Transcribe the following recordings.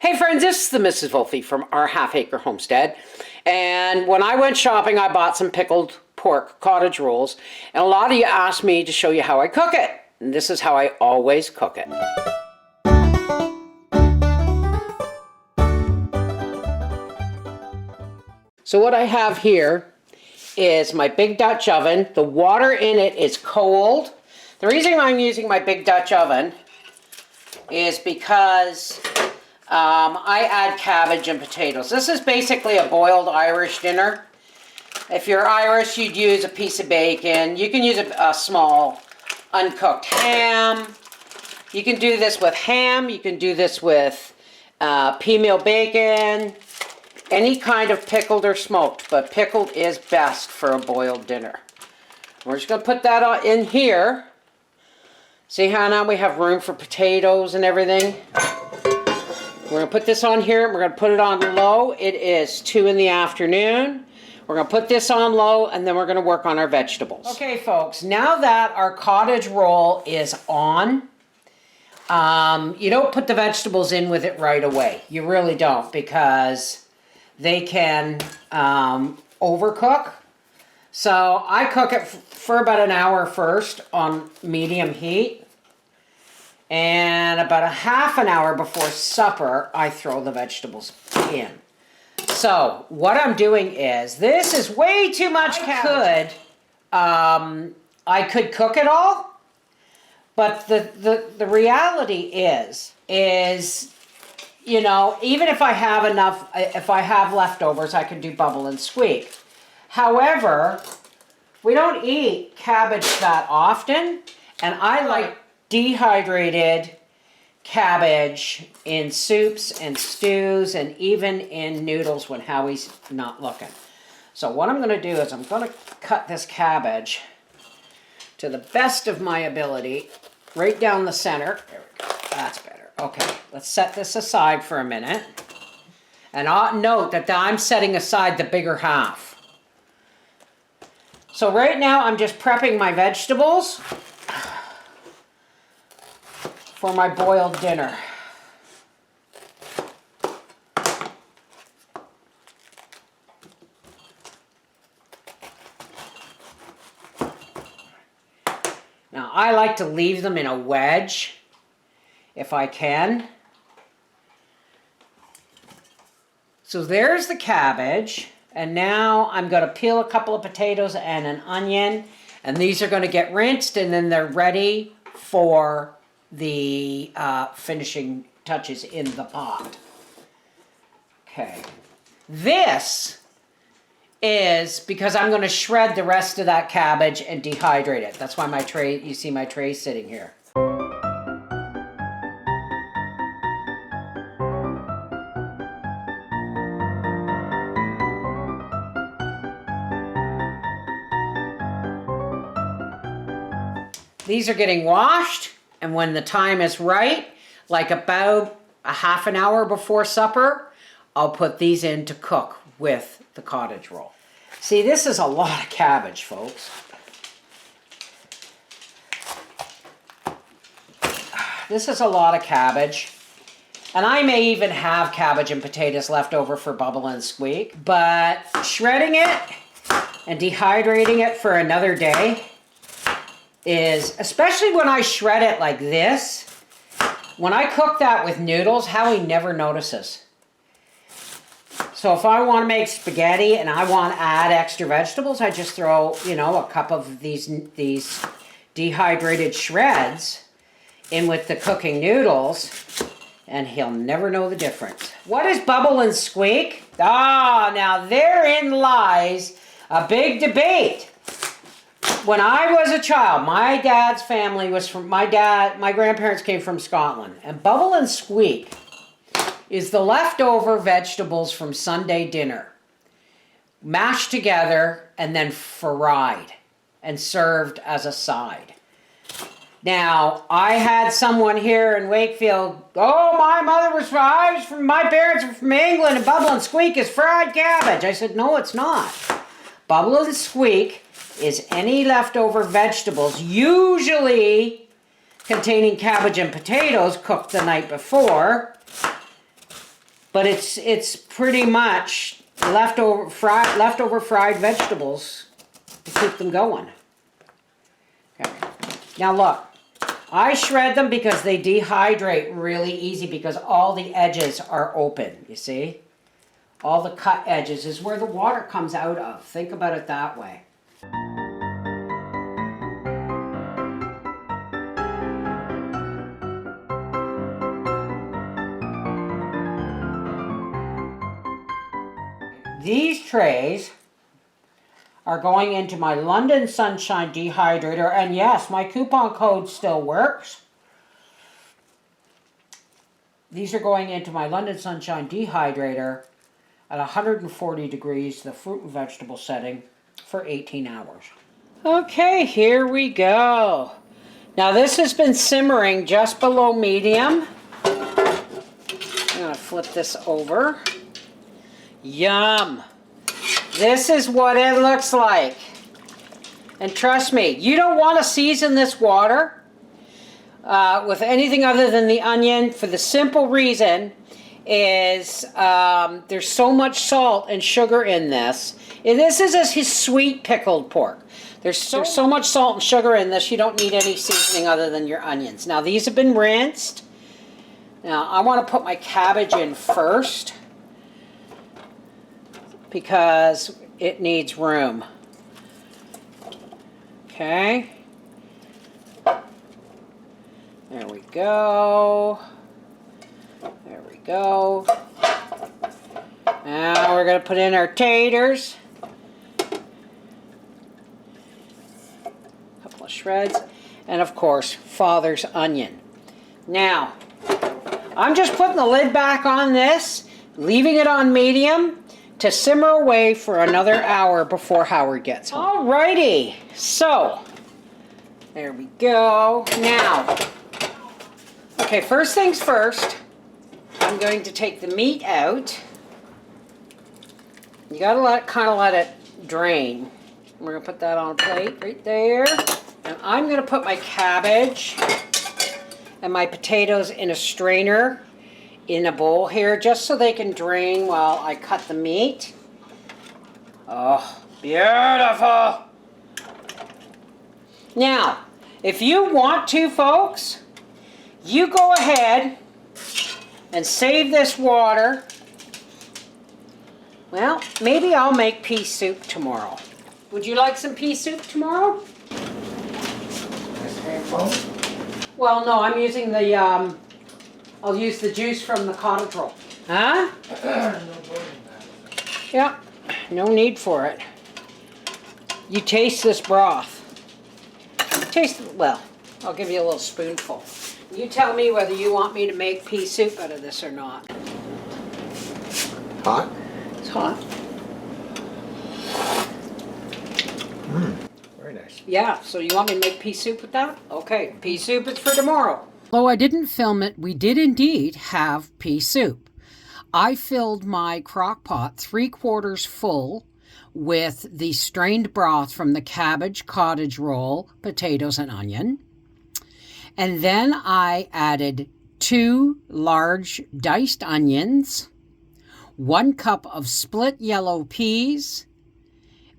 Hey friends, this is the Mrs. Wolfie from our half-acre homestead. And when I went shopping, I bought some pickled pork cottage rolls. And a lot of you asked me to show you how I cook it. And this is how I always cook it. So what I have here is my big Dutch oven. The water in it is cold. The reason I'm using my big Dutch oven is because I add cabbage and potatoes. This is basically a boiled Irish dinner. If you're Irish, you'd use a piece of bacon. You can use a small uncooked ham. You can do this with ham. You can do this with pea meal bacon. Any kind of pickled or smoked, but pickled is best for a boiled dinner. We're just going to put that in here. See how now we have room for potatoes and everything? We're going to put this on here. We're going to put it on low. It is 2 in the afternoon. We're going to put this on low, and then we're going to work on our vegetables. Okay, folks, now that our cottage roll is on, you don't put the vegetables in with it right away. You really don't, because they can overcook. So I cook it for about an hour first on medium heat. And about a half an hour before supper, I throw the vegetables in. So what I'm doing is, this is way too much cabbage. I could cook it all, but the reality is, you know, even if I have enough, if I have leftovers, I could do bubble and squeak. However, we don't eat cabbage that often, and I like dehydrated cabbage in soups and stews and even in noodles when Howie's not looking. So what I'm going to do is I'm going to cut this cabbage to the best of my ability right down the center. There we go. That's better. Okay, let's set this aside for a minute. And note that I'm setting aside the bigger half. So right now I'm just prepping my vegetables for my boiled dinner. Now I like to leave them in a wedge if I can. So there's the cabbage, and now I'm going to peel a couple of potatoes and an onion, and these are going to get rinsed, and then they're ready for the finishing touches in the pot. Okay. This is because I'm going to shred the rest of that cabbage and dehydrate it. That's why my tray, you see my tray sitting here. These are getting washed. And when the time is right, like about a half an hour before supper, I'll put these in to cook with the cottage roll. See, this is a lot of cabbage, folks. This is a lot of cabbage. And I may even have cabbage and potatoes left over for bubble and squeak. But shredding it and dehydrating it for another day is, especially when I shred it like this, when I cook that with noodles, Howie never notices. So if I want to make spaghetti and I want to add extra vegetables, I just throw, you know, a cup of these dehydrated shreds in with the cooking noodles, and he'll never know the difference. What is bubble and squeak? Ah, now therein lies a big debate. When I was a child, my dad's family was from, my grandparents came from Scotland. And bubble and squeak is the leftover vegetables from Sunday dinner, mashed together and then fried and served as a side. Now, I had someone here in Wakefield, oh, my parents were from England, and bubble and squeak is fried cabbage. I said, no, it's not. Bubble and squeak is any leftover vegetables, usually containing cabbage and potatoes, cooked the night before, But it's pretty much leftover fried vegetables to keep them going. Okay. Now look, I shred them because they dehydrate really easy because all the edges are open, you see? All the cut edges is where the water comes out of. Think about it that way. These trays are going into my London Sunshine dehydrator, and yes, my coupon code still works. These are going into my London Sunshine dehydrator at 140 degrees, the fruit and vegetable setting, for 18 hours. Okay, here we go. Now this has been simmering just below medium. I'm gonna flip this over. Yum! This is what it looks like. And trust me, you don't want to season this water with anything other than the onion for the simple reason is there's so much salt and sugar in this. And this is a sweet pickled pork. There's so much salt and sugar in this, you don't need any seasoning other than your onions. Now these have been rinsed. Now I want to put my cabbage in first, because it needs room. Okay. There we go. There we go. Now we're going to put in our taters. A couple of shreds. And of course, Father's onion. Now, I'm just putting the lid back on this, leaving it on medium, to simmer away for another hour before Howard gets home. Alrighty, so there we go. Now, okay, first things first, I'm going to take the meat out. You gotta kind of let it drain. We're gonna put that on a plate right there. And I'm gonna put my cabbage and my potatoes in a strainer in a bowl here, just so they can drain while I cut the meat. Oh, beautiful. Now, if you want to, folks, you go ahead and save this water. Well, maybe I'll make pea soup tomorrow. Would you like some pea soup tomorrow? Well, no, I'm using the I'll use the juice from the Cottage roll. Huh? Yeah, no need for it. You taste this broth. Taste it, well, I'll give you a little spoonful. You tell me whether you want me to make pea soup out of this or not. Hot? It's hot. Very nice. Yeah, so you want me to make pea soup with that? Okay, pea soup is for tomorrow. Although I didn't film it, we did indeed have pea soup. I filled my crock pot 3/4 full with the strained broth from the cabbage, cottage roll, potatoes, and onion. And then I added 2 large diced onions, 1 cup of split yellow peas,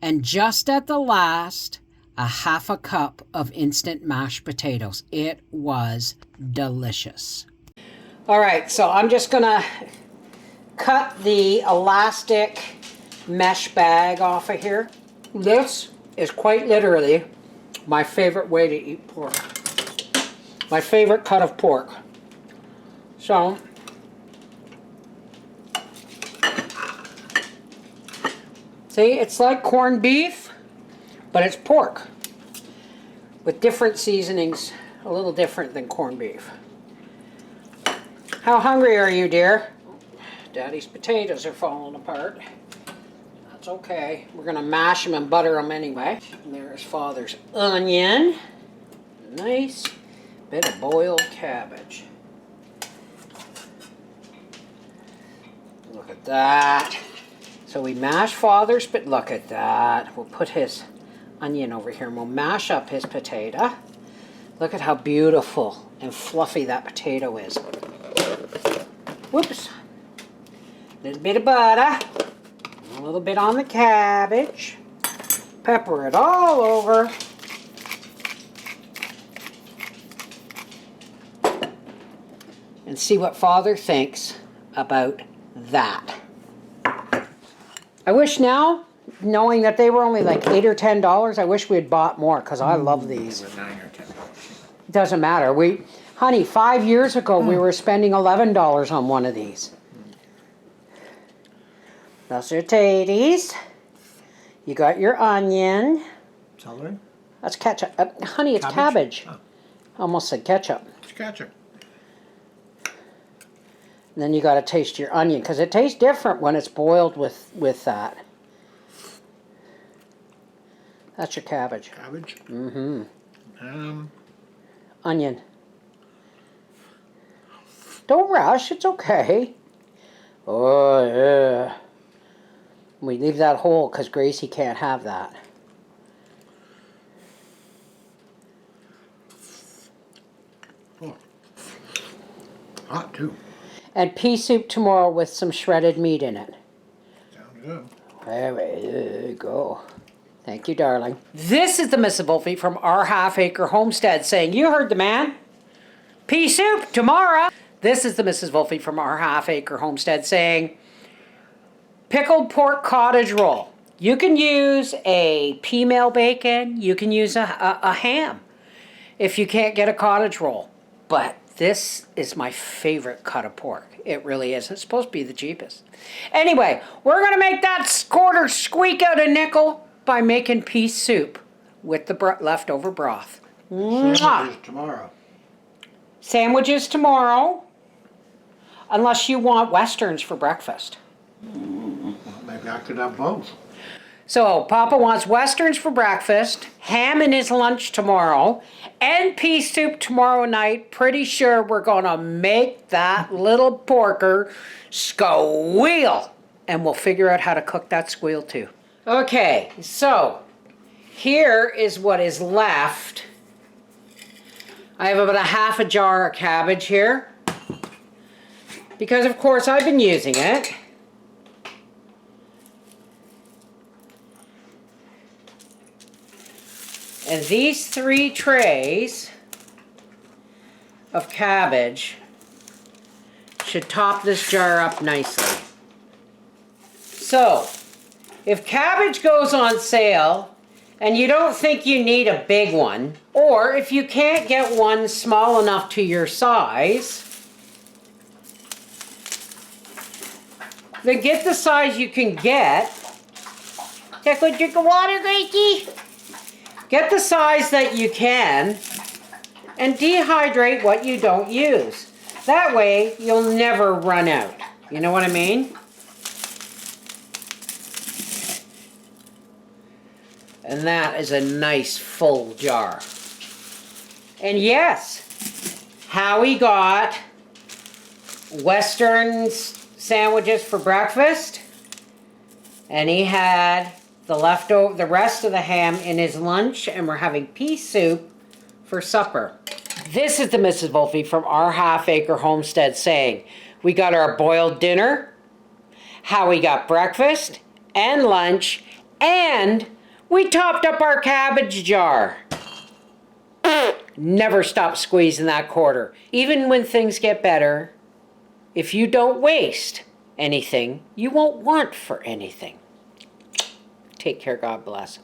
and just at the last, a 1/2 cup of instant mashed potatoes. It was delicious. All right, so I'm just gonna cut the elastic mesh bag off of here. This is quite literally my favorite way to eat pork. My favorite cut of pork. So, see, it's like corned beef, but it's pork with different seasonings, a little different than corned beef. How hungry are you, dear? Daddy's potatoes are falling apart. That's okay. We're gonna mash them and butter them anyway. And there's Father's onion. Nice bit of boiled cabbage. Look at that. So we mash Father's, but look at that. We'll put his onion over here and we'll mash up his potato. Look at how beautiful and fluffy that potato is. Whoops. little bit of butter, a little bit on the cabbage, pepper it all over. And see what Father thinks about that. I wish now, knowing that they were only like $8 or $10, I wish we had bought more because I love these. They were $9 or $10. Doesn't matter. Honey, 5 years ago we were spending $11 on one of these. Those are tatties. You got your onion. Celery? That's ketchup. Honey, it's cabbage. Oh. Almost said ketchup. It's ketchup. And then you got to taste your onion because it tastes different when it's boiled with that. That's your cabbage. Cabbage? Mm-hmm. Onion. Onion. Don't rush. It's okay. Oh, yeah. We leave that whole because Gracie can't have that. Oh. Hot, too. And pea soup tomorrow with some shredded meat in it. Sounds good. There you go. Thank you, darling. This is the Mrs. Wolfie from our half-acre homestead saying, you heard the man. Pea soup tomorrow. This is the Mrs. Wolfie from our half-acre homestead saying, pickled pork cottage roll. You can use a pea-meal bacon. You can use a ham if you can't get a cottage roll. But this is my favorite cut of pork. It really is. It's supposed to be the cheapest. Anyway, we're going to make that quarter squeak out a nickel by making pea soup with the leftover broth. Sandwiches tomorrow. Sandwiches tomorrow, unless you want Westerns for breakfast. Well, maybe I could have both. So Papa wants Westerns for breakfast, ham in his lunch tomorrow, and pea soup tomorrow night. Pretty sure we're going to make that little porker squeal. And we'll figure out how to cook that squeal too. Okay, so here is what is left. I have about a half a jar of cabbage here. Because of course I've been using it. And these 3 trays of cabbage should top this jar up nicely. So, if cabbage goes on sale and you don't think you need a big one, or if you can't get one small enough to your size, then get the size you can get. Take a drink of water, Gracie. Get the size that you can and dehydrate what you don't use. That way, you'll never run out. You know what I mean? And that is a nice full jar. And yes, Howie got Western sandwiches for breakfast. And he had the rest of the ham in his lunch, and we're having pea soup for supper. This is the Mrs. Wolfie from our half-acre homestead saying, we got our boiled dinner, Howie got breakfast and lunch, and we topped up our cabbage jar. Never stop squeezing that quarter. Even when things get better, if you don't waste anything, you won't want for anything. Take care, God bless.